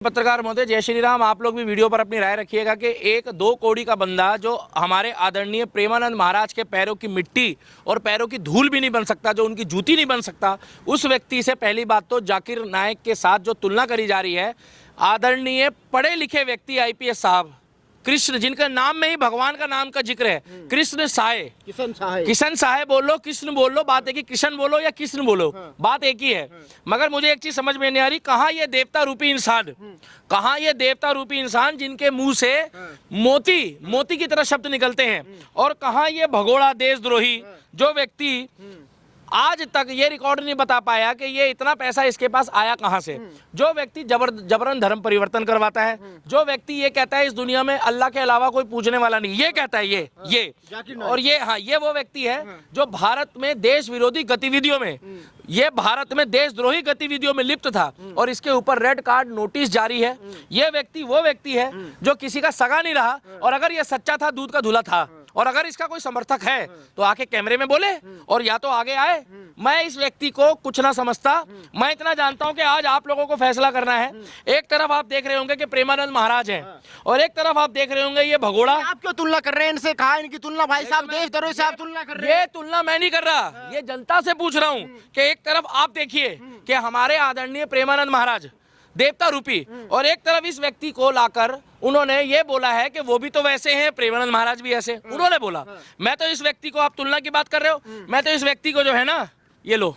पत्रकार महोदय, जय श्री राम। आप लोग भी वीडियो पर अपनी राय रखिएगा कि एक 2 कौड़ी का बंदा जो हमारे आदरणीय प्रेमानंद महाराज के पैरों की मिट्टी और पैरों की धूल भी नहीं बन सकता, जो उनकी जूती नहीं बन सकता, उस व्यक्ति से पहली बात तो जाकिर नायक के साथ जो तुलना करी जा रही है, आदरणीय पढ़े लिखे व्यक्ति आईपीएस साहब कृष्ण, जिनका नाम में ही भगवान का नाम का जिक्र है, कृष्ण साहे, किशन साहे बोल लो, कृष्ण बोल लो, बात एक ही, कृष्ण बोलो या कृष्ण बोलो, बात एक ही है। मगर मुझे एक चीज समझ में नहीं आ रही, कहाँ ये देवता रूपी इंसान, कहाँ ये देवता रूपी इंसान जिनके मुंह से मोती की तरह शब्द निकलते हैं, और कहाँ ये भगोड़ा देशद्रोही जो व्यक्ति आज तक ये रिकॉर्ड नहीं बता पाया कि ये इतना पैसा इसके पास आया कहां से, जो व्यक्ति जबरन धर्म परिवर्तन करवाता है, जो व्यक्ति ये कहता है इस दुनिया में अल्लाह के अलावा कोई पूछने वाला नहीं, ये कहता है ये और ये वो व्यक्ति है जो भारत में देश विरोधी गतिविधियों में, ये भारत में देशद्रोही गतिविधियों में लिप्त था और इसके ऊपर रेड कार्ड नोटिस जारी है। ये व्यक्ति वो व्यक्ति है जो किसी का सगा नहीं रहा, और अगर ये सच्चा था, दूध का धुला था, और अगर इसका कोई समर्थक है तो आके कैमरे में बोले और या तो आगे आए। मैं इस व्यक्ति को कुछ ना समझता, मैं इतना जानता हूं कि आज आप लोगों को फैसला करना है। एक तरफ आप देख रहे होंगे कि प्रेमानंद महाराज हैं, और एक तरफ आप देख रहे होंगे ये भगोड़ा। आप क्यों तुलना कर रहे हैं इनसे? कहा इनकी तुलना भाई साहब देशद्रोही से आप तुलना कर रहे हैं? ये तुलना मैं नहीं कर रहा, ये जनता से पूछ रहा हूं कि एक तरफ आप देखिए कि हमारे आदरणीय प्रेमानंद महाराज देवता रूपी, और एक तरफ इस व्यक्ति को लाकर उन्होंने ये बोला है कि वो भी तो वैसे हैं, प्रेमानंद महाराज भी ऐसे, उन्होंने बोला। मैं तो इस व्यक्ति को, आप तुलना की बात कर रहे हो, मैं तो इस व्यक्ति को जो है ना, ये लो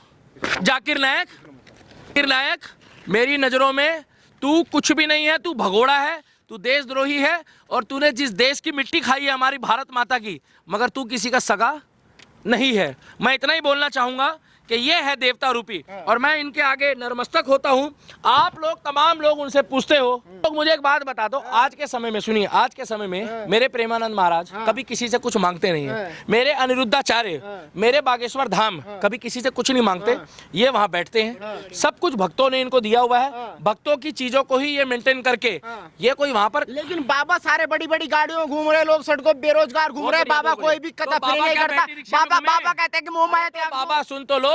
जाकिर नायक, मेरी नजरों में तू कुछ भी नहीं है, तू भगोड़ा है, तू देशद्रोही है, और तूने जिस देश की मिट्टी खाई है हमारी भारत माता की, मगर तू किसी का सगा नहीं है। मैं इतना ही बोलना चाहूंगा कि ये है देवता रूपी, और मैं इनके आगे नतमस्तक होता हूं। आप लोग, तमाम लोग उनसे पूछते हो, तो मुझे एक बात बता दो, आज के समय में सुनिए, आज के समय में मेरे प्रेमानंद महाराज कभी किसी से कुछ मांगते नहीं है। मेरे अनिरुद्धाचार्य, मेरे बागेश्वर धाम कभी किसी से कुछ नहीं मांगते, ये वहां बैठते हैं, सब कुछ भक्तों ने इनको दिया हुआ है, भक्तों की चीजों को ही ये मेंटेन करके ये कोई वहां पर। लेकिन बाबा सारे बड़ी बड़ी गाड़ियों घूम रहे, लोग सड़कों बेरोजगार घूम रहे, बाबा कोई भी कदम नहीं करता। बाबा कहते हैं कि मोह माया त्याग। बाबा सुन तो लो,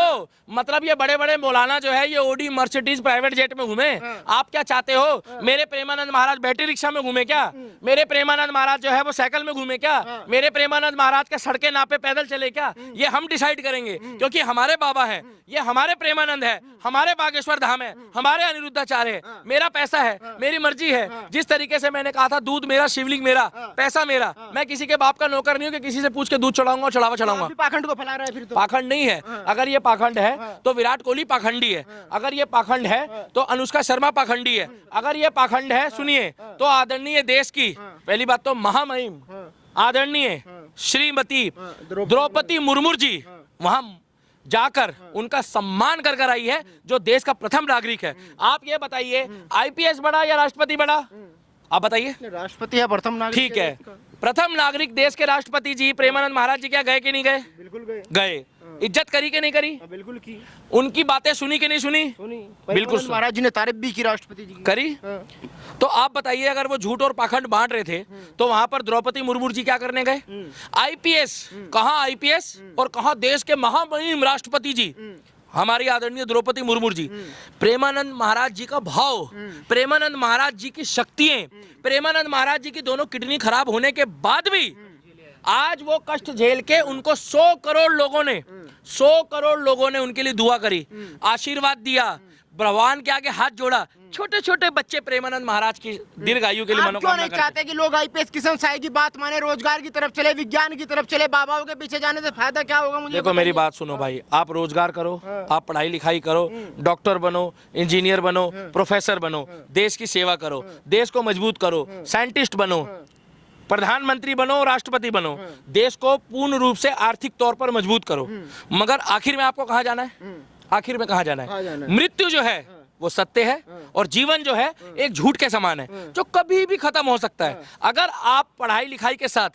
मतलब ये बड़े बड़े मौलाना जो है ये ओडी मर्सिडीज प्राइवेट जेट में घूमे, आप क्या चाहते हो? मेरे प्रेमानंद महाराज बैटरी रिक्शा में घूमे क्या? मेरे प्रेमानंद महाराज जो है वो साइकिल में घूमे क्या? मेरे प्रेमानंद महाराज के सड़कें नापे पैदल चले क्या? ये हम डिसाइड करेंगे, क्योंकि हमारे बाबा है, ये हमारे प्रेमानंद है, हमारे बागेश्वर धाम है, हमारे अनिरुद्धाचार्य है। मेरा पैसा है, मेरी मर्जी है। जिस तरीके से मैंने कहा था, दूध मेरा, शिवलिंग मेरा, पैसा मेरा, मैं किसी के बाप का नौकर नहीं हूँ कि किसी से पूछ के दूध चढ़ाऊंगा, चढ़ावा चढ़ाऊंगा। पाखंड को फैला रहा है फिर तो। पाखंड नहीं है, अगर ये पाखंड है तो विराट कोहली पाखंडी है, अगर ये पाखंड है तो अनुष्का शर्मा पाखंडी है, अगर ये पाखंड है, सुनिए, तो आदरणीय देश की पहली बात तो महामहिम आदरणीय श्रीमती द्रौपदी मुर्मू जी वहां जाकर उनका सम्मान कर आई है, जो देश का प्रथम नागरिक है। आप ये बताइए, आईपीएस बड़ा या राष्ट्रपति बड़ा? आप बताइए। राष्ट्रपति है प्रथम नागरिक। ठीक है, प्रथम नागरिक देश के राष्ट्रपति जी प्रेमानंद महाराज जी क्या गए कि नहीं गए? बिल्कुल गए। इज्जत करी कि नहीं करी? बिल्कुल की। उनकी बातें सुनी कि नहीं सुनी? बिल्कुल। महाराज जी ने तारीफ भी की राष्ट्रपति जी की। करी। तो आप बताइए, अगर वो झूठ और पाखंड बांट रहे थे तो वहां पर द्रौपदी मुर्मू जी क्या करने गए? आईपीएस, कहां आईपीएस और कहां देश के महामहिम राष्ट्रपति जी हमारी आदरणीय द्रौपदी मुर्मू जी। प्रेमानंद महाराज जी का भाव, प्रेमानंद महाराज जी की शक्तियां, प्रेमानंद महाराज जी की दोनों किडनी खराब होने के बाद भी आज वो कष्ट झेल के, उनको 100 करोड़ लोगों ने उनके लिए दुआ करी, आशीर्वाद दिया, भगवान के आगे हाथ जोड़ा। छोटे छोटे बच्चे प्रेमानंद महाराज की दीर्घायु के लिए मनोकामना करते हैं। नहीं चाहते कि लोग आईपीएस किशन साई की बात माने, रोजगार की तरफ चले, विज्ञान की तरफ चले? बाबाओं के पीछे जाने से फायदा क्या होगा? मुझे देखो, मेरी बात सुनो भाई, आप रोजगार करो, आप पढ़ाई लिखाई करो, डॉक्टर बनो, इंजीनियर बनो, प्रोफेसर बनो, देश की सेवा करो, देश को मजबूत करो, साइंटिस्ट बनो, प्रधानमंत्री बनो, राष्ट्रपति बनो, देश को पूर्ण रूप से आर्थिक तौर पर मजबूत करो, मगर आखिर में आपको कहाँ जाना है? आखिर में कहाँ जाना है? मृत्यु जो है वो सत्य है, और जीवन जो है एक झूठ के समान है, जो कभी भी खत्म हो सकता है। अगर आप पढ़ाई लिखाई के साथ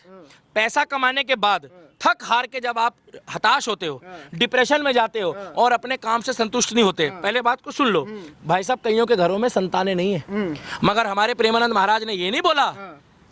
पैसा कमाने के बाद थक हार के जब आप हताश होते हो, डिप्रेशन में जाते हो और अपने काम से संतुष्ट नहीं होते, पहले बात को सुन लो भाई साहब, कईयों के घरों में संतानें नहीं है, मगर हमारे प्रेमानंद महाराज ने ये नहीं बोला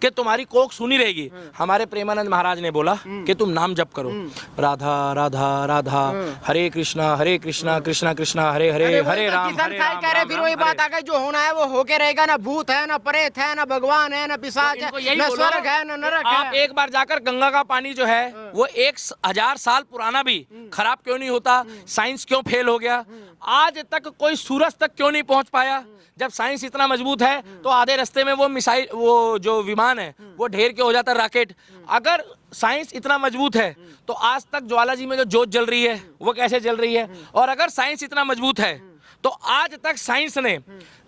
कि तुम्हारी कोक सुनी रहेगी। हमारे प्रेमानंद महाराज ने बोला कि तुम नाम जप करो, राधा राधा राधा, हरे कृष्णा कृष्णा कृष्णा हरे हरे, हरे राम हरे राम। कह रहे फिर वही बात आ गई, जो होना है वो होके रहेगा, ना भूत है ना प्रेत है ना भगवान है ना पिशाच है ना स्वर्ग है ना नरक है। आप एक बार जाकर गंगा का पानी जो है वो 1000 साल पुराना भी खराब क्यों नहीं होता? साइंस क्यों फेल हो गया? आज तक कोई सूरज तक क्यों नहीं पहुंच पाया? जब साइंस इतना मजबूत है तो आधे रास्ते में वो मिसाइल, वो जो विमान है वो ढेर के हो जाता है, रॉकेट। अगर साइंस इतना मजबूत है तो आज तक ज्वाला जी में जो जोत जल रही है वो कैसे जल रही है? और अगर साइंस इतना मजबूत है तो आज तक साइंस ने,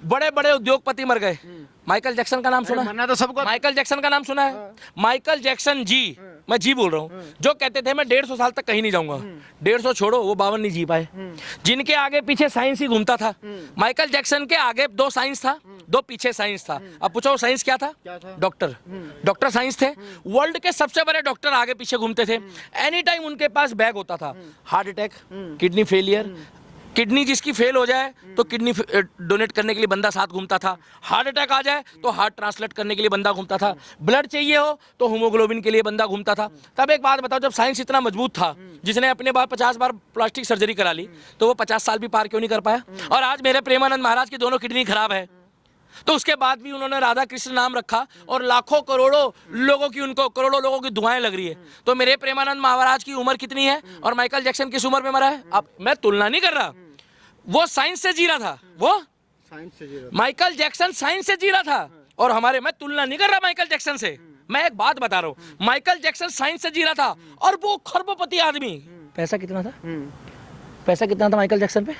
बड़े बड़े उद्योगपति मर गए। माइकल जैक्सन का नाम सुना है? मरना तो सबको। माइकल जैक्सन का नाम सुना है? माइकल जैक्सन जी, मैं जी बोल रहा हूँ, जो कहते थे मैं 150 साल तक कहीं नहीं जाऊंगा। 150 छोड़ो, वो 52 नहीं जी पाए। जिनके आगे पीछे साइंस ही घूमता था। माइकल जैक्सन के आगे 2 साइंस था, 2 पीछे साइंस था। अब पूछो साइंस क्या था? डॉक्टर। डॉक्टर साइंस थे। वर्ल्ड के सबसे बड़े डॉक्टर आगे पीछे घूमते थे। एनी टाइम उनके पास बैग होता था। Heart attack, kidney failure, kidney जिसकी फेल हो जाए तो किडनी डोनेट करने के लिए बंदा साथ घूमता था। हार्ट अटैक आ जाए तो हार्ट ट्रांसलेट करने के लिए बंदा घूमता था। ब्लड चाहिए हो तो हीमोग्लोबिन के लिए बंदा घूमता था। तब एक बात बताओ, जब साइंस इतना मजबूत था, जिसने अपने बार 50 बार प्लास्टिक सर्जरी करा ली, तो वो 50 साल भी पार क्यों नहीं कर पाया? और आज मेरे प्रेमानंद महाराज की दोनों किडनी खराब है, तो उसके बाद भी उन्होंने राधा कृष्ण नाम रखा और लाखों करोड़ों लोगों की, उनको करोड़ों लोगों की दुआएं लग रही है। तो मेरे प्रेमानंद महाराज की उम्र कितनी है और माइकल जैक्सन किस उम्र में मरा है? अब मैं तुलना नहीं कर रहा, वो साइंस से जी रहा था, वो साइंस से जी रहा था। माइकल जैक्सन साइंस से जी रहा था। और हमारे, मैं तुलना नहीं कर रहा माइकल जैक्सन से, मैं एक बात बता रहा हूं, माइकल जैक्सन साइंस से जी रहा था और वो खरबोपति आदमी। पैसा कितना था? पैसा कितना था माइकल जैक्सन पे?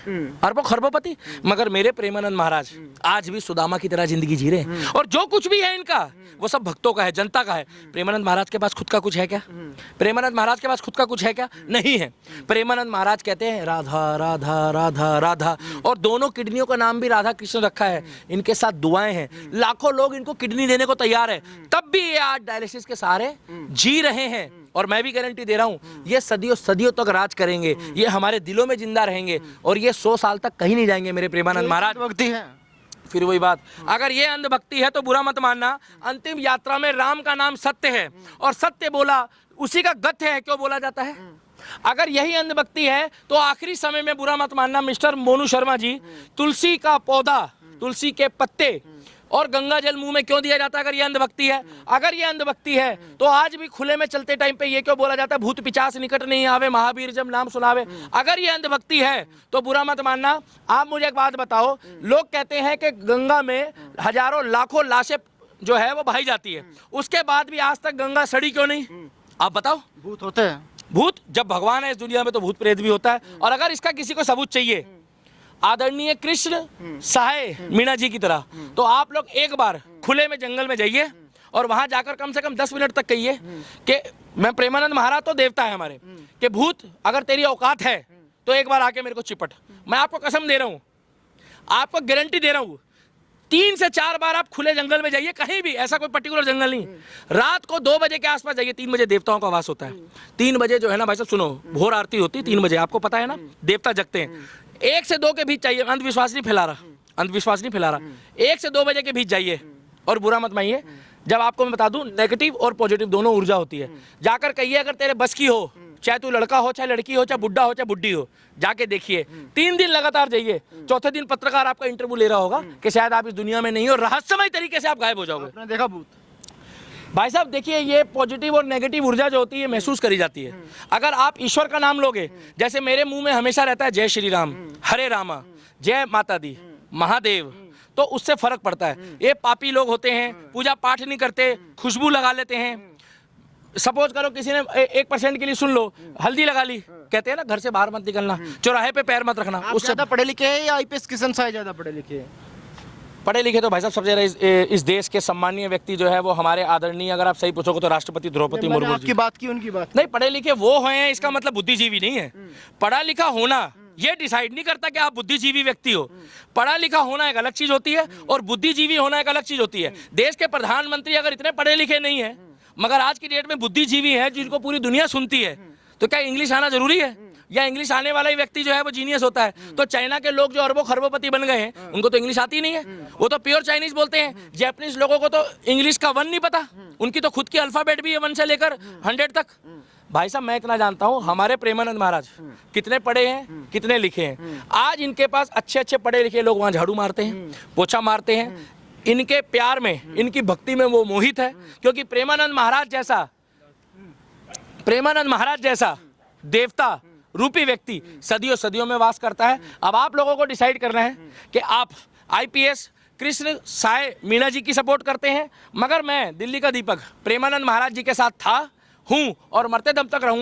अरबों खरबोपति। मगर मेरे प्रेमानंद महाराज आज भी सुदामा की तरह जिंदगी जी रहे हैं। और जो कुछ भी है इनका वो सब भक्तों का है, जनता का है। प्रेमानंद महाराज के पास खुद का कुछ है क्या? प्रेमानंद महाराज के पास खुद का कुछ है क्या? नहीं है। प्रेमानंद महाराज कहते हैं राधा राधा राधा राधा, और दोनों किडनियों का नाम भी राधा कृष्ण रखा है। इनके साथ दुआएं हैं, लाखों लोग इनको किडनी देने को तैयार है, तब भी ये आज डायलिसिस के सहारे जी रहे हैं। और मैं भी गारंटी दे रहा हूं, ये सदियों सदियों तक राज करेंगे, ये हमारे दिलों में जिंदा रहेंगे और ये 100 साल तक कहीं नहीं जाएंगे मेरे प्रेमानंद महाराज। भक्ति है। फिर वही बात, अगर ये अंधभक्ति है तो बुरा मत मानना। अंतिम यात्रा में राम का नाम सत्य है और सत्य बोला उसी का गत्य है, क्यों बोला जाता है? अगर यही अंधभक्ति है तो आखिरी समय में बुरा मत मानना मिस्टर मोनू शर्मा जी, तुलसी का पौधा, तुलसी के पत्ते और गंगा जल मुंह में क्यों दिया जाता है? अगर ये अंधभक्ति है, अगर ये अंधभक्ति है तो आज भी खुले में चलते टाइम पे ये क्यों बोला जाता है भूत पिचास निकट नहीं आवे, महावीर जब नाम सुनावे? अगर ये अंधभक्ति है तो बुरा मत मानना। आप मुझे एक बात बताओ, लोग कहते हैं कि गंगा में हजारों लाखों लाशें जो है वो बहाई जाती है, उसके बाद भी आज तक गंगा सड़ी क्यों नहीं? आप बताओ। भूत होते हैं। भूत, जब भगवान है इस दुनिया में तो भूत प्रेत भी होता है। और अगर इसका किसी को सबूत चाहिए, आदरणीय कृष्ण सहाय मीणा जी की तरह, तो आप लोग एक बार खुले में जंगल में जाइए और वहां जाकर कम से कम 10 मिनट तक कहिए कि मैं प्रेमानंद महाराज तो देवता है हमारे, कि भूत अगर तेरी औकात है तो एक बार आके मेरे को चिपट। मैं आपको कसम दे रहा हूं, आपको गारंटी दे रहा हूं, 3 से 4 बार आप खुले जंगल में जाइए, कहीं भी, ऐसा कोई पर्टिकुलर जंगल नहीं, रात को 2 बजे के आसपास जाइए। 3 बजे देवताओं का वास होता है। 3 बजे जो है ना भाई साहब, सुनो, भोर आरती होती है 3 बजे, आपको पता है ना, देवता जगते हैं। 1 से 2 के बीच चाहिए, अंधविश्वास नहीं फैला रहा, अंधविश्वास नहीं फैला रहा। 1 से 2 बजे के बीच जाइए और बुरा मत मानिए। जब आपको मैं बता दूं, नेगेटिव और पॉजिटिव दोनों ऊर्जा होती है। जाकर कहिए अगर तेरे बस की हो, चाहे तू लड़का हो, चाहे लड़की हो, चाहे बुढ़ा हो, चाहे बुढ़ी हो, जाके देखिए। 3 दिन लगातार जाइए, चौथे दिन पत्रकार आपका इंटरव्यू ले रहा होगा कि शायद आप इस दुनिया में नहीं हो, रहस्यमय तरीके से आप गायब हो जाओगे। आपने देखा भूत? भाई साहब देखिए, ये पॉजिटिव और नेगेटिव ऊर्जा जो होती है महसूस करी जाती है। अगर आप ईश्वर का नाम लोगे, जैसे मेरे मुंह में हमेशा रहता है जय श्री राम, हरे रामा, जय माता दी, महादेव, तो उससे फर्क पड़ता है। ये पापी लोग होते हैं, पूजा पाठ नहीं करते, खुशबू लगा लेते हैं। सपोज करो किसी ने 1% के लिए सुन लो, हल्दी लगा ली, कहते हैं ना घर से बाहर मत निकलना, चौराहे पे पैर मत रखना। उससे ज्यादा पढ़े लिखे हैं या आईपीएस किशन साहब ज्यादा पढ़े लिखे हैं? पढ़े लिखे तो भाई साहब सबसे ज्यादा इस देश के सम्मानीय व्यक्ति जो है वो हमारे आदरणीय, अगर आप सही पूछोगे तो राष्ट्रपति द्रौपदी मुर्मू। आपकी बात की उनकी बात नहीं, पढ़े लिखे वो हैं, इसका मतलब बुद्धिजीवी नहीं है। पढ़ा लिखा होना ये डिसाइड नहीं करता कि आप बुद्धिजीवी व्यक्ति हो। पढ़ा लिखा होना एक अलग चीज होती है और बुद्धिजीवी होना एक अलग चीज होती है। देश के प्रधानमंत्री अगर इतने पढ़े लिखे नहीं है मगर आज की डेट में बुद्धिजीवी है जिनको पूरी दुनिया सुनती है, तो क्या इंग्लिश आना जरूरी है? या इंग्लिश आने वाला ही व्यक्ति जो है वो जीनियस होता है। तो चाइना के लोग जो अरबों खरबोपति बन गए हैं उनको तो इंग्लिश आती ही नहीं है, वो तो प्योर चाइनीज बोलते हैं। जैपनीज लोगों को तो इंग्लिश का 1 नहीं पता, उनकी तो खुद की अल्फाबेट भी है 1 से लेकर 100 तक। भाई साहब मैं इतना जानता हूं, हमारे प्रेमानंद महाराज कितने पढ़े हैं, कितने लिखे हैं। आज इनके पास अच्छे अच्छे पढ़े लिखे लोग वहां झाड़ू मारते हैं, पोछा मारते हैं। इनके प्यार में, इनकी भक्ति में वो मोहित है, क्योंकि प्रेमानंद महाराज जैसा देवता रूपी व्यक्ति सदियों सदियों में वास करता है। अब आप लोगों को डिसाइड करना है कि आप आईपीएस कृष्ण साय मीणा जी की सपोर्ट करते हैं, मगर मैं दिल्ली का दीपक प्रेमानंद महाराज जी के साथ था, हूं और मरते दम तक रहूंगा।